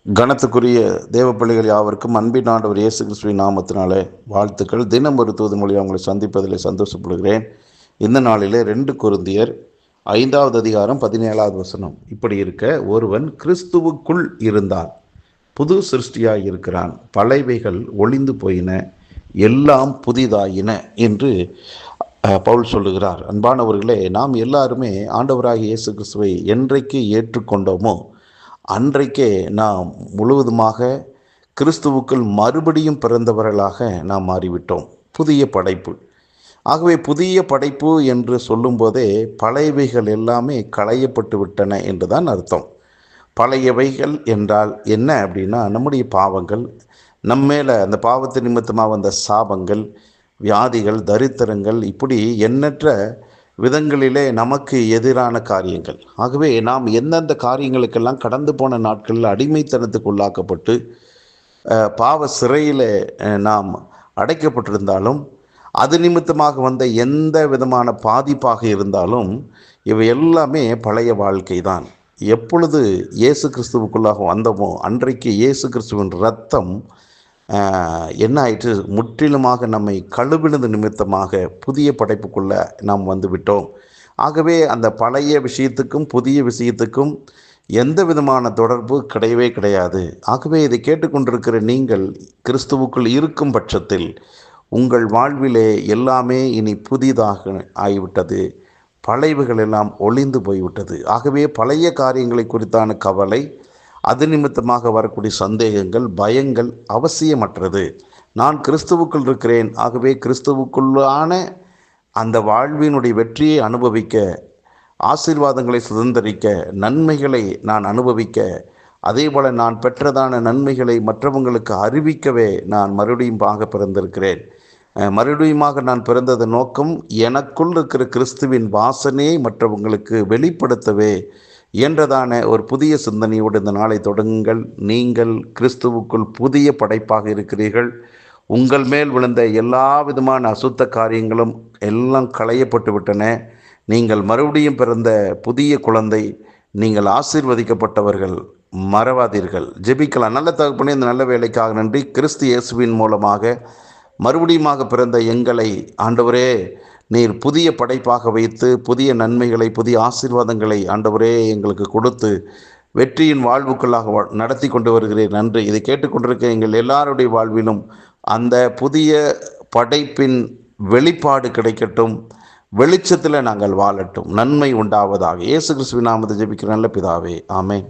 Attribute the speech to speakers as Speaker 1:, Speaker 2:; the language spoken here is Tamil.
Speaker 1: கனத்துக்குரிய தேவ பிள்ளைகள் யாவருக்கும் அன்பின் ஆண்டவர் இயேசு கிறிஸ்துவின் நாமத்தினாலே வாழ்த்துக்கள். தினம் ஒரு தூது மொழியாக உங்களை சந்திப்பதில் சந்தோஷப்படுகிறேன். இந்த நாளிலே 2 கொரிந்தியர் 5வது அதிகாரம் 17வது வசனம் இப்படி இருக்க, ஒருவன் கிறிஸ்துவுக்குள் இருந்தால் புது சிருஷ்டியாய் இருக்கிறான், பழையவைகள் ஒளிந்து போயின, எல்லாம் புதிதாயின என்று பவுல் சொல்லுகிறார். அன்பானவர்களே, நாம் எல்லாருமே ஆண்டவராகிய இயேசு கிறிஸ்துவை என்றைக்கு ஏற்றுக்கொண்டோமோ அன்றைக்கே நாம் முழுவதுமாக கிறிஸ்துவுக்குள் மறுபடியும் பிறந்தவர்களாக நாம் மாறிவிட்டோம். புதிய படைப்பு. ஆகவே புதிய படைப்பு என்று சொல்லும்போதே பழையவைகள் எல்லாமே களையப்பட்டு விட்டன என்றுதான் அர்த்தம். பழையவைகள் என்றால் என்ன அப்படின்னா, நம்முடைய பாவங்கள், நம்மேல அந்த பாவத்து நிமித்தமாக வந்த சாபங்கள், வியாதிகள், தரித்திரங்கள், இப்படி எண்ணற்ற விதங்களிலே நமக்கு எதிரான காரியங்கள். ஆகவே நாம் எந்தெந்த காரியங்களுக்கெல்லாம் கடந்து போன நாட்களில் அடிமைத்தனத்துக்கு உள்ளாக்கப்பட்டு பாவ சிறையில் நாம் அடைக்கப்பட்டிருந்தாலும், அது நிமித்தமாக வந்த எந்த விதமான பாதிப்பாக இருந்தாலும் இவை எல்லாமே பழைய வாழ்க்கை தான். எப்பொழுது இயேசு கிறிஸ்துவுக்குள்ளாக வந்தோமோ அன்றைக்கு இயேசு கிறிஸ்துவின் இரத்தம் என்ன ஆயிற்று, முற்றிலுமாக நம்மை கழுவினது நிமித்தமாக புதிய படைப்புக்குள்ளே நாம் வந்து விட்டோம். ஆகவே அந்த பழைய விஷயத்துக்கும் புதிய விஷயத்துக்கும் எந்த விதமான தொடர்பு கிடையவே கிடையாது. ஆகவே இதை கேட்டுக்கொண்டிருக்கிற நீங்கள் கிறிஸ்துவுக்குள் இருக்கும் பட்சத்தில் உங்கள் வாழ்விலே எல்லாமே இனி புதிதாக ஆகிவிட்டது, பழையவைகள் எல்லாம் ஒளிந்து போய்விட்டது. ஆகவே பழைய காரியங்களை குறித்தான கவலை, அது நிமித்தமாக வரக்கூடிய சந்தேகங்கள், பயங்கள் அவசியமற்றது. நான் கிறிஸ்துவுக்குள் இருக்கிறேன், ஆகவே கிறிஸ்துவுக்குள்ளான அந்த வாழ்வினுடைய வெற்றியை அனுபவிக்க, ஆசீர்வாதங்களை சுதந்திரிக்க, நன்மைகளை நான் அனுபவிக்க, அதே போல் நான் பெற்றதான நன்மைகளை மற்றவங்களுக்கு அறிவிக்கவே நான் மறுபடியும் பிறந்திருக்கிறேன். மறுபடியுமாக நான் பிறந்தது நோக்கம் எனக்குள் இருக்கிற கிறிஸ்துவின் வாசனையை மற்றவங்களுக்கு வெளிப்படுத்தவே என்றதான ஒரு புதிய சிந்தனையோடு இந்த நாளை தொடங்குங்கள். நீங்கள் கிறிஸ்துவுக்குள் புதிய படைப்பாக இருக்கிறீர்கள். உங்கள் மேல் விழுந்த எல்லா விதமான அசுத்த காரியங்களும் எல்லாம் களையப்பட்டு விட்டன. நீங்கள் மறுபடியும் பிறந்த புதிய குழந்தை, நீங்கள் ஆசீர்வதிக்கப்பட்டவர்கள், மறவாதீர்கள். ஜெபிக்கலாம். நல்ல தகப்பனே, இந்த நல்ல வேலைக்காக நன்றி. கிறிஸ்து இயேசுவின் மூலமாக மறுபடியுமாக பிறந்த எங்களை ஆண்டவரே நீர் புதிய படைப்பாக வைத்து புதிய நன்மைகளை, புதிய ஆசீர்வாதங்களை ஆண்டவரே எங்களுக்கு கொடுத்து வெற்றியின் வாழ்வுக்குள்ளாக நடத்தி கொண்டு வருகிறேன். நன்றி. இதை கேட்டுக்கொண்டிருக்க எங்கள் எல்லாருடைய வாழ்விலும் அந்த புதிய படைப்பின் வெளிப்பாடு கிடைக்கட்டும். வெளிச்சத்தில் நாங்கள் வாழட்டும். நன்மை உண்டாவதாக. இயேசு கிறிஸ்துவின் நாமத்தில் ஜெபிக்கிற நல்ல பிதாவே, ஆமென்.